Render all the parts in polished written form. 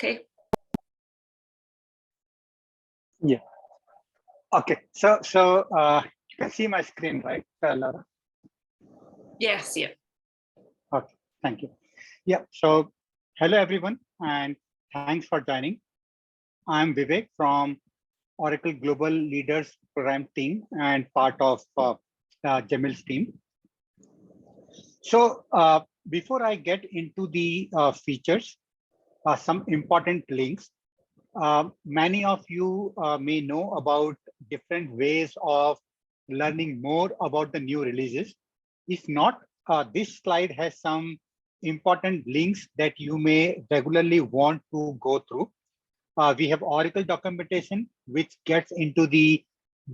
Okay. Yeah. Okay. So you can see my screen, right, Laura? Yes. Yeah. Okay. Thank you. Yeah. So hello everyone, and thanks for joining. I'm Vivek from Oracle Global Leaders Program team and part of Jamil's team. So before I get into the features, some important links. Many of you may know about different ways of learning more about the new releases. If not, this slide has some important links that you may regularly want to go through. We have Oracle documentation, which gets into the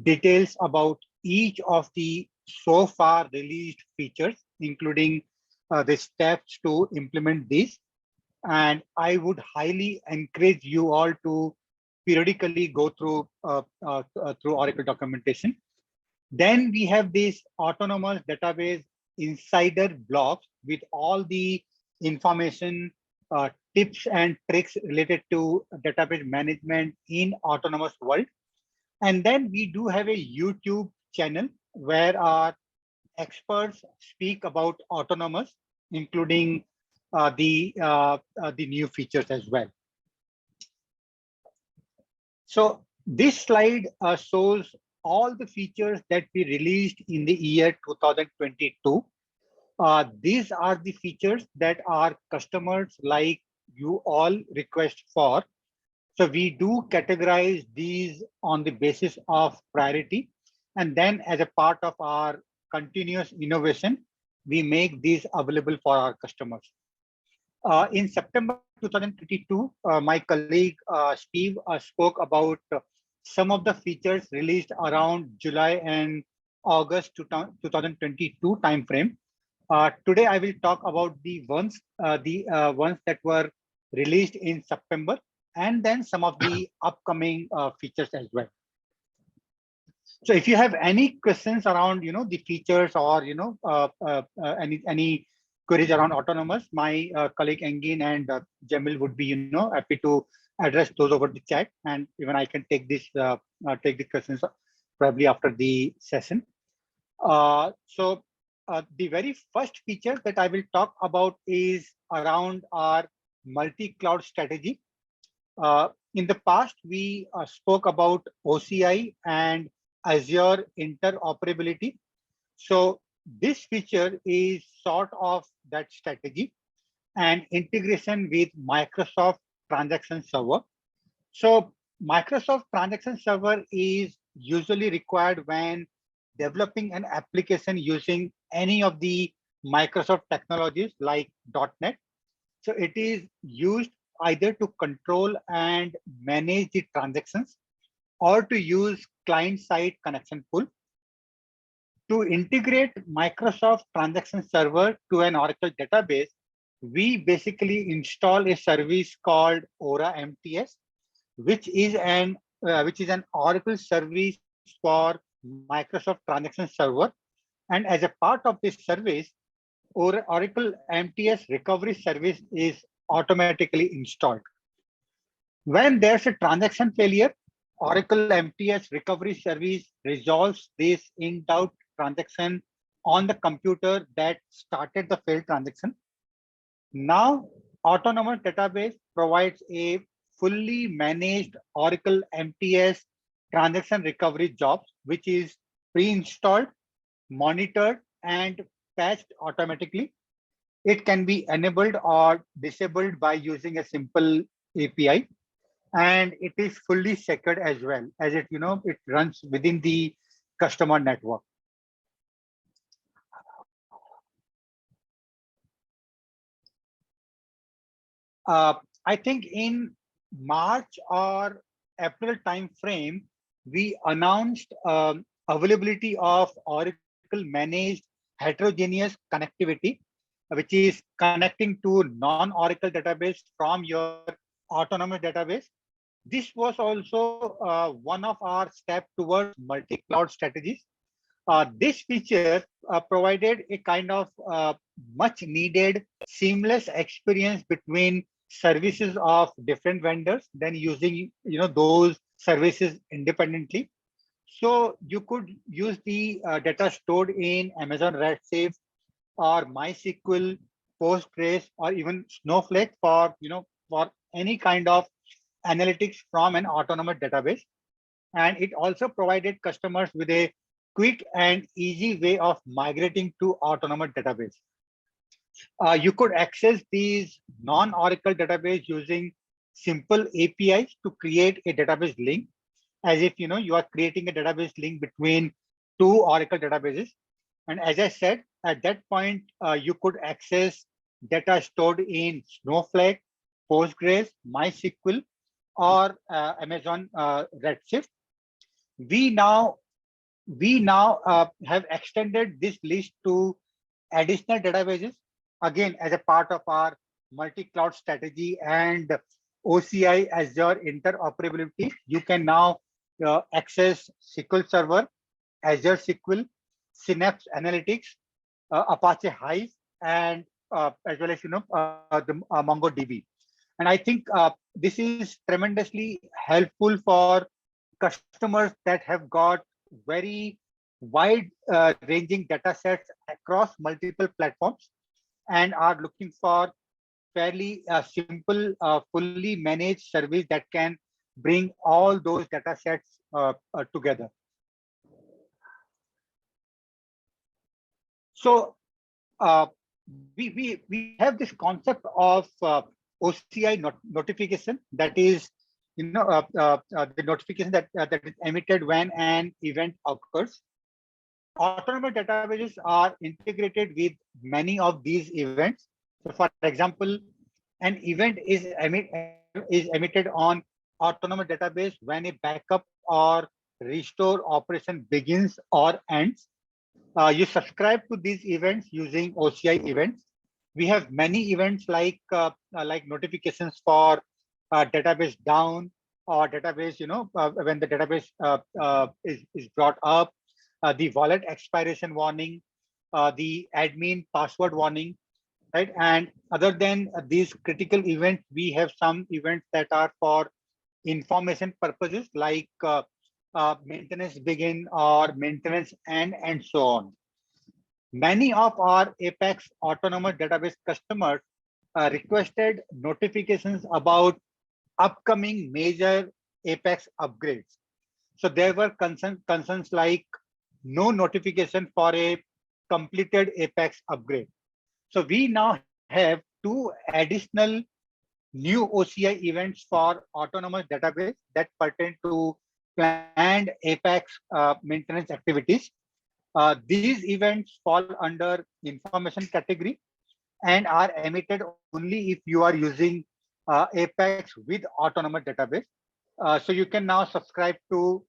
details about each of the so far released features, including the steps to implement these. And I would highly encourage you all to periodically go through Oracle documentation. Then we have this autonomous database insider blocks with all the information, tips and tricks related to database management in autonomous world. And then we do have a YouTube channel where our experts speak about autonomous, including the new features as well. So this slide shows all the features that we released in the year 2022. These are the features that our customers like you all request for. So we do categorize these on the basis of priority. And then as a part of our continuous innovation, we make these available for our customers. In September 2022, my colleague Steve spoke about some of the features released around July and August 2022 timeframe. Today, I will talk about the ones that were released in September, and then some of the upcoming features as well. So, if you have any questions around, the features or any queries around autonomous, my colleague Engin and Jamil would be, happy to address those over the chat, and even I can take the questions probably after the session. So the very first feature that I will talk about is around our multi-cloud strategy. In the past, we spoke about OCI and Azure interoperability. So this feature is sort of that strategy and integration with Microsoft Transaction Server. So Microsoft Transaction Server is usually required when developing an application using any of the Microsoft technologies like .NET. So it is used either to control and manage the transactions or to use client-side connection pool. To integrate Microsoft Transaction Server to an Oracle database, we basically install a service called Aura MTS, which is an Oracle service for Microsoft Transaction Server. And as a part of this service, Oracle MTS recovery service is automatically installed. When there's a transaction failure, Oracle MTS recovery service resolves this in-doubt transaction on the computer that started the failed transaction. Now, Autonomous Database provides a fully managed Oracle MTS transaction recovery job, which is pre-installed, monitored, and patched automatically. It can be enabled or disabled by using a simple API. And it is fully secured as well, as it runs within the customer network. I think in March or April timeframe, we announced availability of Oracle managed heterogeneous connectivity, which is connecting to non-Oracle database from your autonomous database. This was also one of our steps towards multi-cloud strategies. This feature provided a kind of much needed seamless experience between services of different vendors, then using those services independently. So you could use the data stored in Amazon Redshift or MySQL, Postgres, or even Snowflake for for any kind of analytics from an autonomous database. And it also provided customers with a quick and easy way of migrating to autonomous database. You could access these non-Oracle database using simple APIs to create a database link, as if you are creating a database link between two Oracle databases. And as I said, at that point, you could access data stored in Snowflake, Postgres, MySQL, or Amazon Redshift. We now have extended this list to additional databases, again as a part of our multi-cloud strategy and OCI Azure interoperability. You can now access SQL Server, Azure SQL, Synapse Analytics, Apache Hive, and as well as the MongoDB. And I think this is tremendously helpful for customers that have got very wide ranging data sets across multiple platforms and are looking for fairly simple, fully managed service that can bring all those data sets together. So we have this concept of OCI notification, that is the notification that is emitted when an event occurs. Autonomous databases are integrated with many of these events. So for example, an event is emitted on autonomous database when a backup or restore operation begins or ends. You subscribe to these events using OCI events. We have many events like notifications for database down or database, when the database is brought up, the wallet expiration warning, the admin password warning, right? And other than these critical events, we have some events that are for information purposes, like maintenance begin or maintenance end, and so on. Many of our Apex autonomous database customers requested notifications about upcoming major Apex upgrades. So there were concerns like no notification for a completed Apex upgrade. So we now have two additional new OCI events for autonomous database that pertain to planned Apex maintenance activities. These events fall under information category and are emitted only if you are using Apex with autonomous database. So you can now subscribe to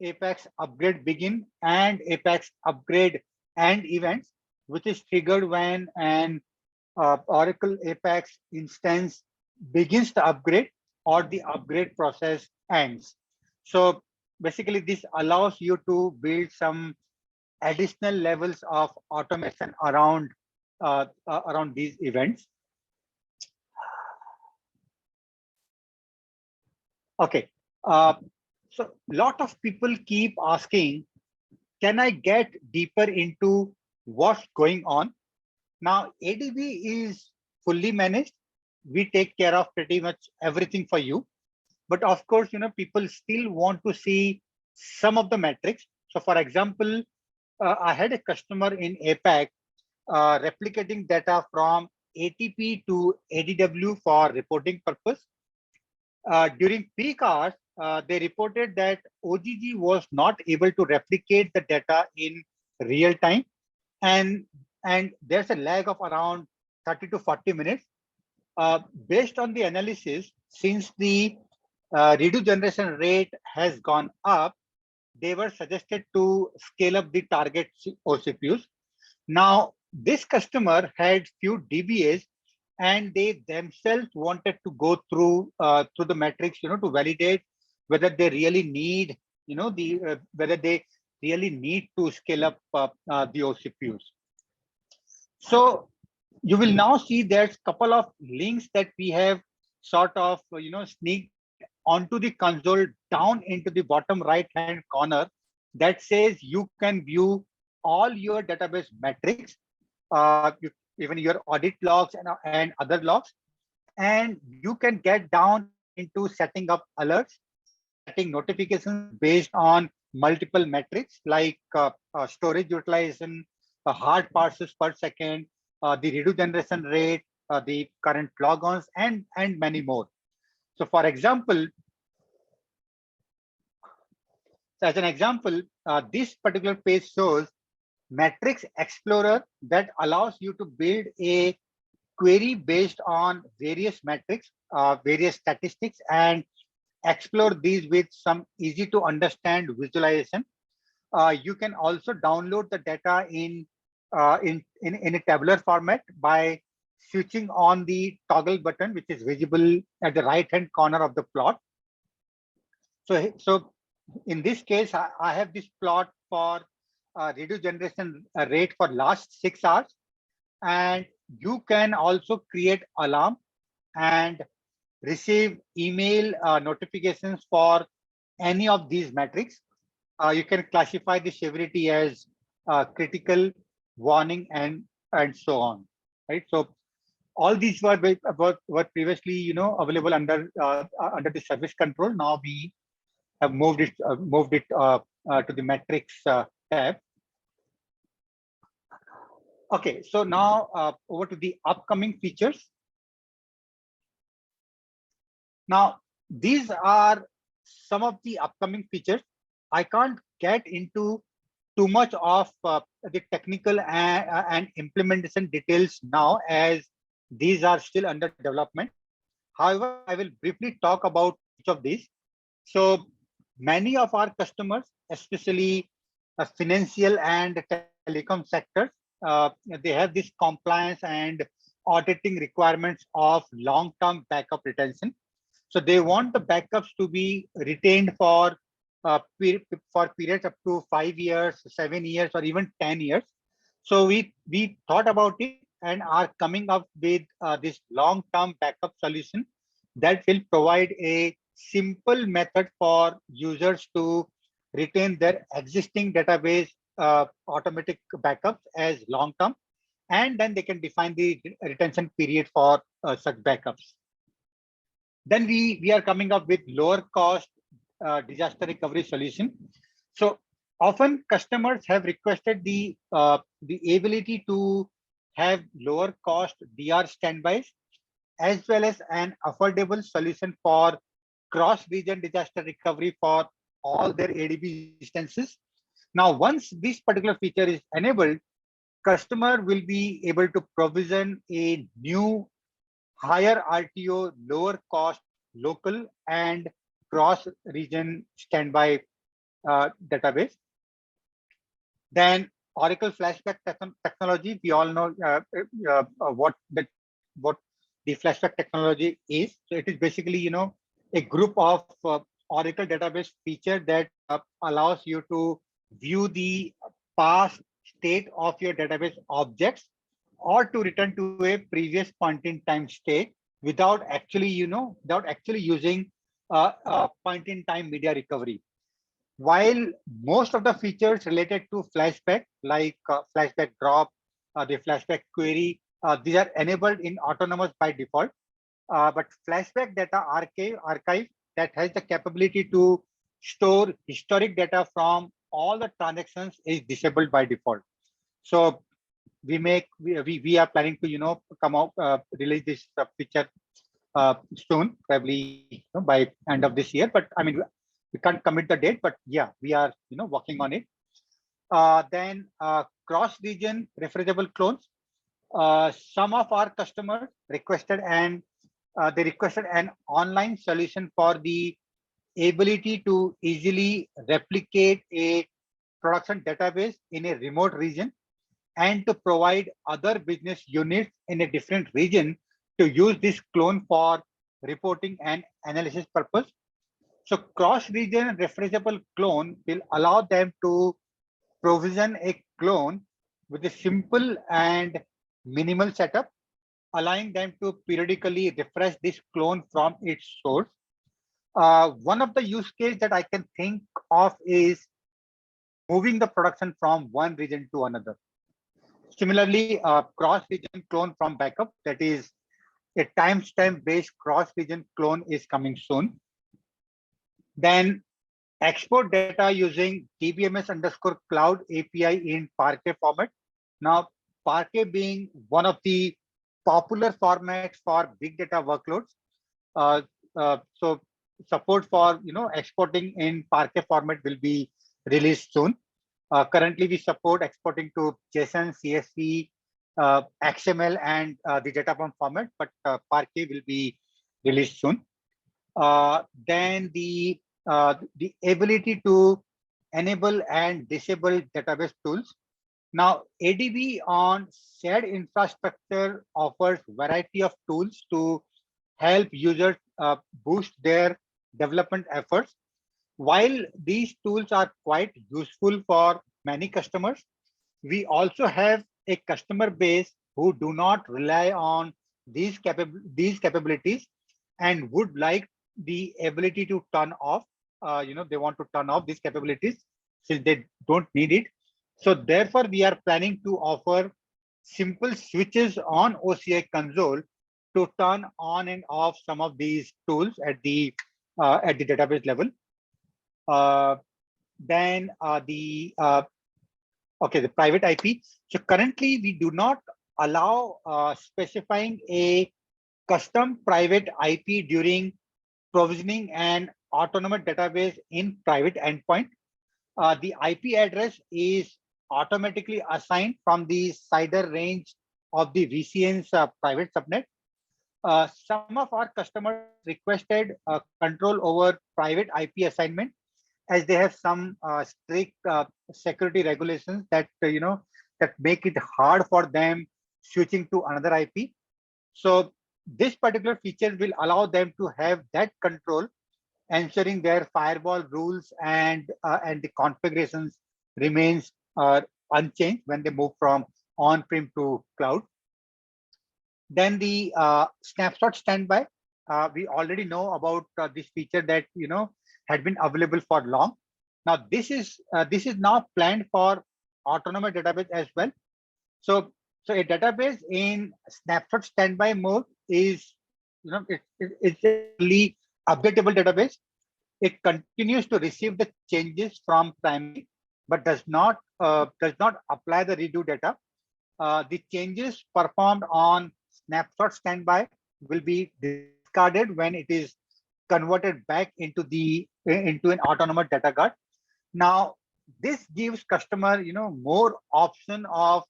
Apex upgrade begin and Apex upgrade and events, which is triggered when an Oracle Apex instance begins the upgrade or the upgrade process ends. So basically, this allows you to build some additional levels of automation around these events. Okay, so a lot of people keep asking, can I get deeper into what's going on? Now, ADB is fully managed. We take care of pretty much everything for you. But of course, people still want to see some of the metrics. So for example, I had a customer in APAC replicating data from ATP to ADW for reporting purpose. During peak hours, they reported that OGG was not able to replicate the data in real time. And there's a lag of around 30 to 40 minutes. Based on the analysis, since the redo generation rate has gone up, they were suggested to scale up the target OCPUs. Now, this customer had few DBAs, and they themselves wanted to go through the metrics, to validate whether they really need, whether they really need to scale up the OCPUs. So You will now see there's a couple of links that we have sort of sneaked onto the console down into the bottom right hand corner that says you can view all your database metrics, even your audit logs and other logs, and you can get down into setting up alerts, setting notifications based on multiple metrics like storage utilization, hard parses per second, the redo generation rate, the current logons, and many more. So for example, as an example, this particular page shows Metrics Explorer that allows you to build a query based on various metrics, various statistics, and explore these with some easy to understand visualization. You can also download the data in a tabular format by switching on the toggle button, which is visible at the right hand corner of the plot. So in this case, I have this plot for reduced generation rate for last 6 hours, and you can also create alarm and receive email notifications for any of these metrics. You can classify the severity as critical, warning, and so on. Right. So all these were previously available under the service control. Now we have moved it to the metrics tab. Okay, so now over to the upcoming features. Now, these are some of the upcoming features. I can't get into too much of the technical and implementation details now, as these are still under development. However, I will briefly talk about each of these. So many of our customers, especially financial and telecom sectors, they have this compliance and auditing requirements of long-term backup retention. So they want the backups to be retained for periods up to 5 years, 7 years, or even 10 years. So we thought about it and are coming up with this long-term backup solution that will provide a simple method for users to retain their existing database automatic backups as long-term, and then they can define the retention period for such backups. Then we are coming up with lower cost disaster recovery solution. So often customers have requested the ability to have lower cost DR standbys, as well as an affordable solution for cross-region disaster recovery for all their ADB instances. Now, once this particular feature is enabled, customer will be able to provision a new higher RTO, lower cost, local and cross-region standby database. Then Oracle Flashback technology. We all know what the Flashback technology is. So it is basically a group of Oracle database feature that allows you to view the past state of your database objects, or to return to a previous point in time state without actually using point in time media recovery. While most of the features related to flashback, like flashback drop, the flashback query, these are enabled in autonomous by default. But flashback data archive that has the capability to store historic data from all the transactions is disabled by default. So we are planning to come out release this feature soon, probably by end of this year. But I mean, we can't commit the date, but yeah, we are working on it. Then cross-region refreshable clones. Some of our customers requested an online solution for the ability to easily replicate a production database in a remote region, and to provide other business units in a different region to use this clone for reporting and analysis purpose. So cross-region refreshable clone will allow them to provision a clone with a simple and minimal setup, allowing them to periodically refresh this clone from its source. One of the use case that I can think of is moving the production from one region to another. Similarly, cross-region clone from backup, that is a timestamp-based cross-region clone is coming soon. Then export data using DBMS_cloud API in Parquet format. Now, Parquet being one of the popular formats for big data workloads. So support for exporting in Parquet format will be released soon. Currently, we support exporting to JSON, CSV, XML, and the data form format, but Parquet will be released soon. Then the ability to enable and disable database tools. Now, ADB on shared infrastructure offers variety of tools to help users boost their development efforts. While these tools are quite useful for many customers, we also have a customer base who do not rely on these capabilities and would like the ability to turn off. They want to turn off these capabilities since they don't need it. So therefore, we are planning to offer simple switches on OCI console to turn on and off some of these tools at the database level. Then the private IP. So currently we do not allow specifying a custom private IP during provisioning an autonomous database in private endpoint. The IP address is automatically assigned from the CIDR range of the VCN's private subnet. Some of our customers requested control over private IP assignment, as they have some strict security regulations that that make it hard for them switching to another IP. So this particular feature will allow them to have that control, ensuring their firewall rules and the configurations remains unchanged when they move from on-prem to cloud. Then the snapshot standby. We already know about this feature that had been available for long. Now this is now planned for autonomous database as well. So a database in snapshot standby mode is it's a really updatable database. It continues to receive the changes from primary, but does not apply the redo data. The changes performed on snapshot standby will be discarded when it is converted back into an autonomous data guard. Now, this gives customer more option of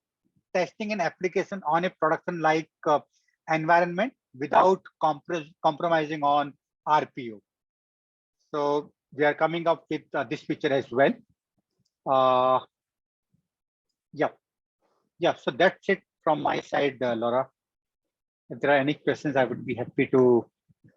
testing an application on a production like environment without compromising on RPO. So we are coming up with this feature as well. Yeah. So that's it from my side, Laura. If there are any questions, I would be happy to